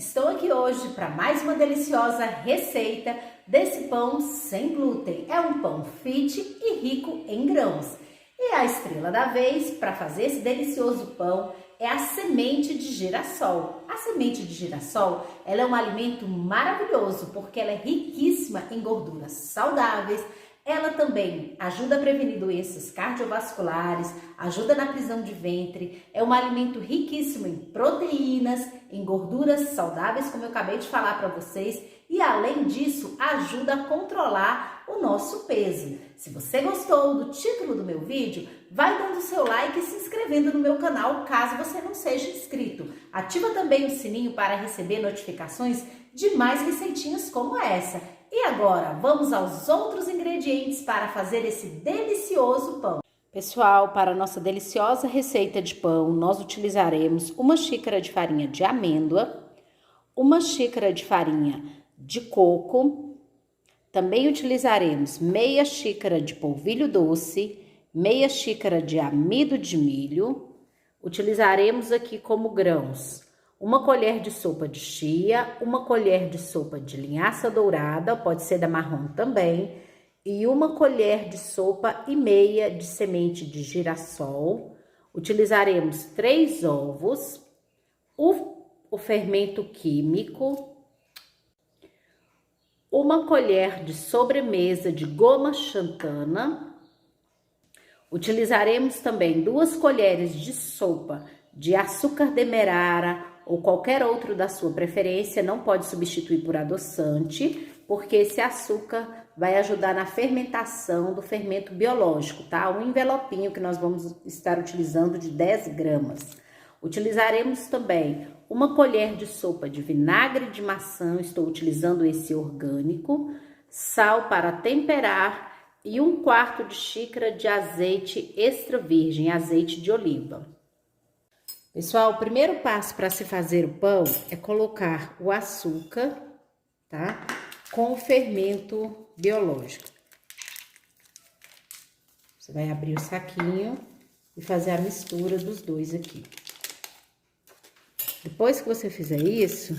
Estou aqui hoje para mais uma deliciosa receita desse pão sem glúten. É um pão fit e rico em grãos. E a estrela da vez para fazer esse delicioso pão é a semente de girassol. A semente de girassol, ela é um alimento maravilhoso porque ela é riquíssima em gorduras saudáveis. Ela também ajuda a prevenir doenças cardiovasculares, ajuda na prisão de ventre, é um alimento riquíssimo em proteínas, em gorduras saudáveis, como eu acabei de falar para vocês, e além disso, ajuda a controlar o nosso peso. Se você gostou do título do meu vídeo, vai dando seu like e se inscrevendo no meu canal, caso você não seja inscrito. Ativa também o sininho para receber notificações de mais receitinhas como essa. E agora, vamos aos outros ingredientes para fazer esse delicioso pão. Pessoal, para a nossa deliciosa receita de pão, nós utilizaremos uma xícara de farinha de amêndoa, uma xícara de farinha de coco, também utilizaremos meia xícara de polvilho doce, meia xícara de amido de milho, utilizaremos aqui como grãos uma colher de sopa de chia, uma colher de sopa de linhaça dourada, pode ser da marrom também, e uma colher de sopa e meia de semente de girassol. Utilizaremos 3 ovos, o fermento químico, uma colher de sobremesa de goma xantana. Utilizaremos também 2 colheres de sopa de açúcar demerara, ou qualquer outro da sua preferência, não pode substituir por adoçante, porque esse açúcar vai ajudar na fermentação do fermento biológico, tá? Um envelopinho que nós vamos estar utilizando de 10 gramas. Utilizaremos também uma colher de sopa de vinagre de maçã, estou utilizando esse orgânico, sal para temperar e 1/4 de xícara de azeite extra virgem, azeite de oliva. Pessoal, o primeiro passo para se fazer o pão é colocar o açúcar, tá? Com o fermento biológico. Você vai abrir o saquinho e fazer a mistura dos dois aqui. Depois que você fizer isso,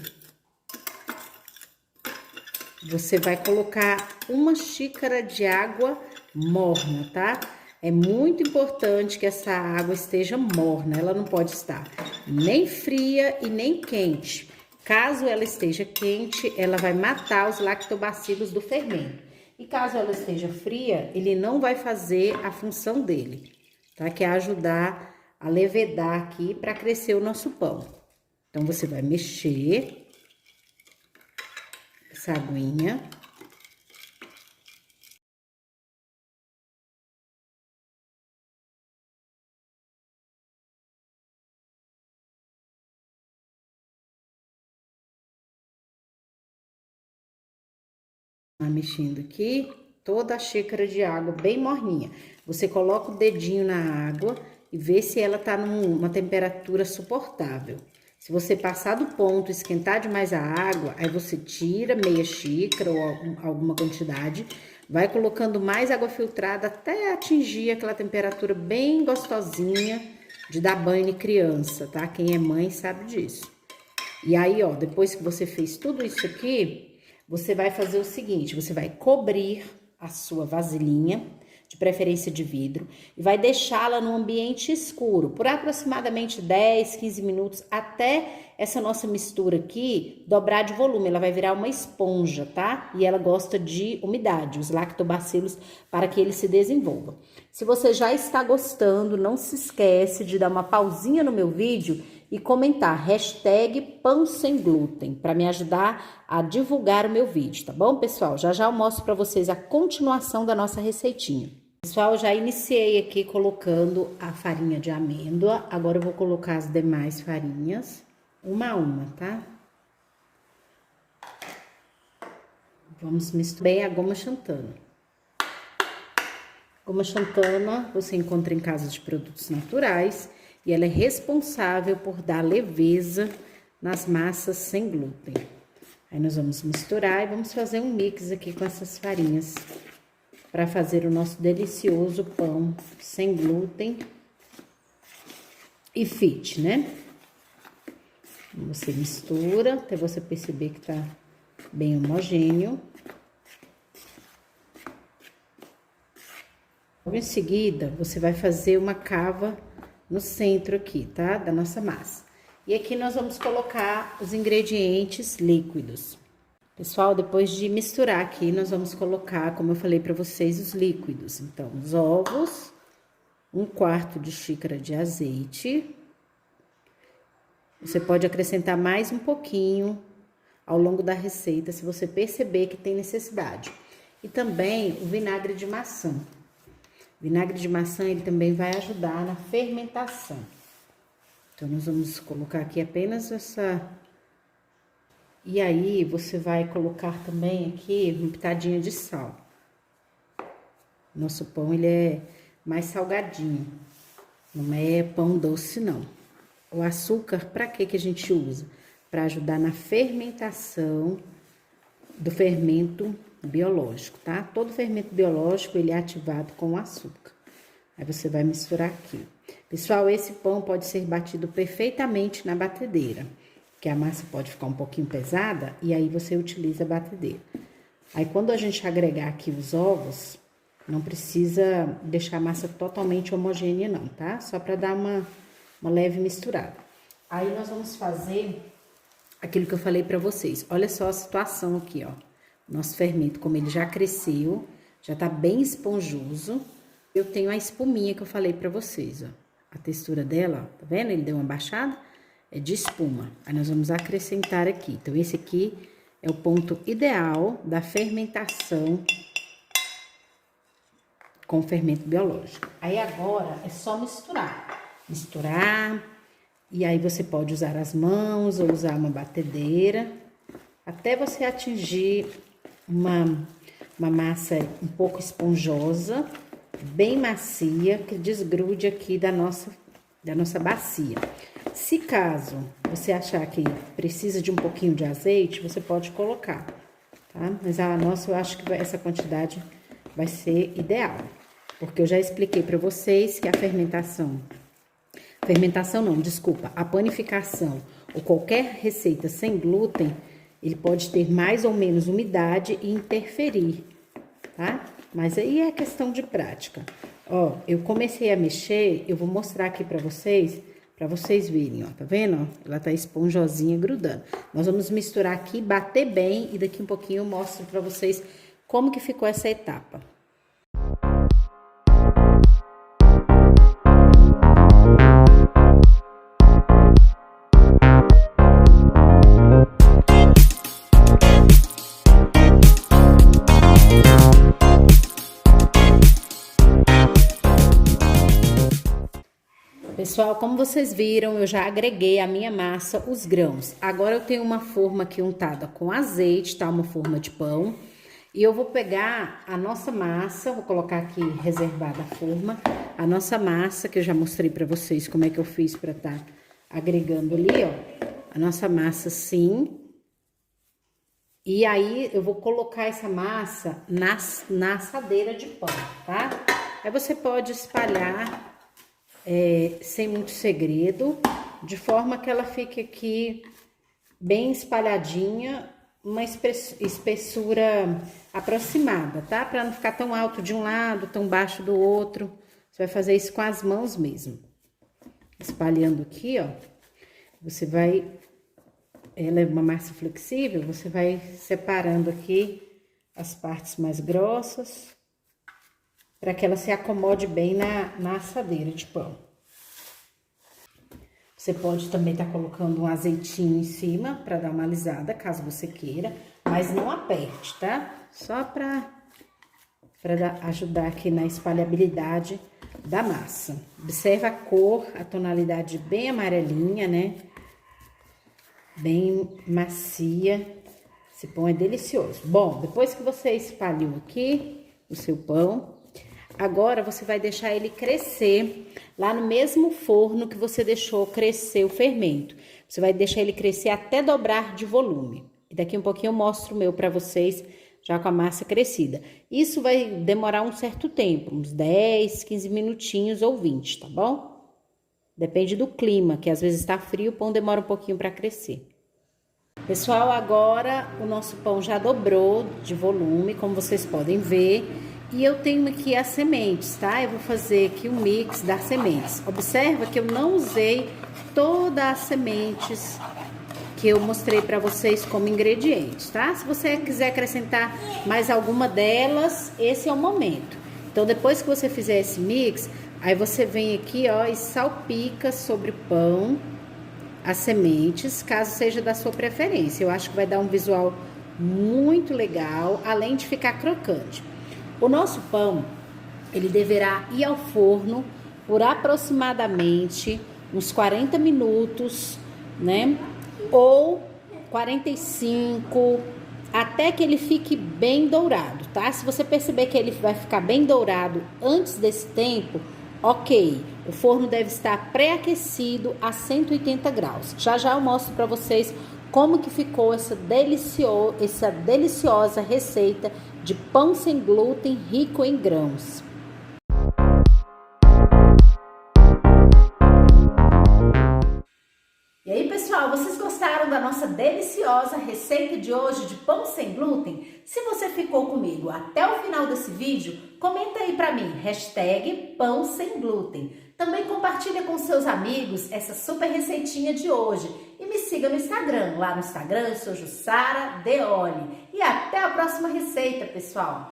você vai colocar 1 xícara de água morna, tá? É muito importante que essa água esteja morna, ela não pode estar nem fria e nem quente. Caso ela esteja quente, ela vai matar os lactobacilos do fermento. E caso ela esteja fria, ele não vai fazer a função dele, tá? Que é ajudar a levedar aqui para crescer o nosso pão. Então, você vai mexer essa aguinha. Mexendo aqui, toda a xícara de água bem morninha. Você coloca o dedinho na água e vê se ela tá numa temperatura suportável. Se você passar do ponto, esquentar demais a água, aí você tira meia xícara ou alguma quantidade, vai colocando mais água filtrada até atingir aquela temperatura bem gostosinha de dar banho em criança, tá? Quem é mãe sabe disso. E aí, ó, depois que você fez tudo isso aqui, você vai fazer o seguinte, você vai cobrir a sua vasilhinha, de preferência de vidro, e vai deixá-la num ambiente escuro, por aproximadamente 10, 15 minutos, até essa nossa mistura aqui dobrar de volume. Ela vai virar uma esponja, tá? E ela gosta de umidade, os lactobacilos, para que ele se desenvolva. Se você já está gostando, não se esquece de dar uma pausinha no meu vídeo e comentar hashtag pão sem glúten, para me ajudar a divulgar o meu vídeo, tá bom, pessoal? Já já eu mostro para vocês a continuação da nossa receitinha. Pessoal, já iniciei aqui colocando a farinha de amêndoa, agora eu vou colocar as demais farinhas, uma a uma, tá? Vamos misturar bem a goma xantana. Goma xantana você encontra em casas de produtos naturais e ela é responsável por dar leveza nas massas sem glúten. Aí nós vamos misturar e vamos fazer um mix aqui com essas farinhas para fazer o nosso delicioso pão sem glúten e fit, né? Você mistura até você perceber que tá bem homogêneo. Logo em seguida, você vai fazer uma cava no centro aqui, tá? Da nossa massa. E aqui nós vamos colocar os ingredientes líquidos. Pessoal, depois de misturar aqui, nós vamos colocar, como eu falei para vocês, os líquidos. Então, os ovos, 1/4 de xícara de azeite. Você pode acrescentar mais um pouquinho ao longo da receita, se você perceber que tem necessidade. E também o vinagre de maçã. O vinagre de maçã, ele também vai ajudar na fermentação. Então, nós vamos colocar aqui apenas essa... E aí, você vai colocar também aqui uma pitadinha de sal. Nosso pão, ele é mais salgadinho. Não é pão doce, não. O açúcar, para que a gente usa? Para ajudar na fermentação do fermento biológico, tá? Todo fermento biológico, ele é ativado com açúcar. Aí, você vai misturar aqui. Pessoal, esse pão pode ser batido perfeitamente na batedeira, que a massa pode ficar um pouquinho pesada, e aí você utiliza a batedeira. Aí, quando a gente agregar aqui os ovos, não precisa deixar a massa totalmente homogênea, não, tá? Só para dar uma leve misturada. Aí, nós vamos fazer aquilo que eu falei para vocês. Olha só a situação aqui, ó. Nosso fermento, como ele já cresceu, já tá bem esponjoso. Eu tenho a espuminha que eu falei para vocês, ó. A textura dela, ó, tá vendo? Ele deu uma baixada, é de espuma. Aí, nós vamos acrescentar aqui. Então, esse aqui é o ponto ideal da fermentação com fermento biológico. Aí, agora, é só misturar. Misturar, e aí você pode usar as mãos ou usar uma batedeira, até você atingir uma massa um pouco esponjosa, bem macia, que desgrude aqui da nossa bacia. Se caso você achar que precisa de um pouquinho de azeite, você pode colocar, tá? Mas a nossa, eu acho que essa quantidade vai ser ideal, porque eu já expliquei para vocês que a a panificação ou qualquer receita sem glúten, ele pode ter mais ou menos umidade e interferir, tá? Mas aí é questão de prática. Ó, eu comecei a mexer, eu vou mostrar aqui pra vocês verem, ó, tá vendo? Ó, ela tá esponjosinha grudando. Nós vamos misturar aqui, bater bem e daqui um pouquinho eu mostro pra vocês como que ficou essa etapa. Pessoal, como vocês viram, eu já agreguei a minha massa, os grãos. Agora eu tenho uma forma aqui untada com azeite, tá? Uma forma de pão. E eu vou pegar a nossa massa, vou colocar aqui reservada a forma. A nossa massa, que eu já mostrei pra vocês como é que eu fiz pra tá agregando ali, ó. A nossa massa assim. E aí, eu vou colocar essa massa na assadeira de pão, tá? Aí você pode espalhar... sem muito segredo, de forma que ela fique aqui bem espalhadinha, uma espessura aproximada, tá? Para não ficar tão alto de um lado, tão baixo do outro. Você vai fazer isso com as mãos mesmo. Espalhando aqui, ó, você vai... Ela é uma massa flexível, você vai separando aqui as partes mais grossas, para que ela se acomode bem na assadeira de pão. Você pode também estar colocando um azeitinho em cima para dar uma alisada, caso você queira, mas não aperte, tá? Só para ajudar aqui na espalhabilidade da massa. Observa a cor, a tonalidade bem amarelinha, né? Bem macia. Esse pão é delicioso. Bom, depois que você espalhou aqui o seu pão, agora, você vai deixar ele crescer lá no mesmo forno que você deixou crescer o fermento. Você vai deixar ele crescer até dobrar de volume. E daqui um pouquinho eu mostro o meu para vocês, já com a massa crescida. Isso vai demorar um certo tempo, uns 10, 15 minutinhos ou 20, tá bom? Depende do clima, que às vezes está frio, o pão demora um pouquinho para crescer. Pessoal, agora o nosso pão já dobrou de volume, como vocês podem ver. E eu tenho aqui as sementes, tá? Eu vou fazer aqui um mix das sementes. Observa que eu não usei todas as sementes que eu mostrei para vocês como ingredientes, tá? Se você quiser acrescentar mais alguma delas, esse é o momento. Então, depois que você fizer esse mix, aí você vem aqui, ó, e salpica sobre o pão as sementes, caso seja da sua preferência. Eu acho que vai dar um visual muito legal, além de ficar crocante. O nosso pão, ele deverá ir ao forno por aproximadamente uns 40 minutos, né? Ou 45, até que ele fique bem dourado, tá? Se você perceber que ele vai ficar bem dourado antes desse tempo, ok, o forno deve estar pré-aquecido a 180 graus. Já já eu mostro para vocês como que ficou essa deliciosa receita de pão sem glúten rico em grãos. E aí, pessoal, vocês gostaram da nossa deliciosa receita de hoje de pão sem glúten? Se você ficou comigo até o final desse vídeo, comenta aí pra mim, hashtag pão sem glúten. Também compartilha com seus amigos essa super receitinha de hoje. E me siga no Instagram. Lá no Instagram eu sou Jussara Deoli. E até a próxima receita, pessoal!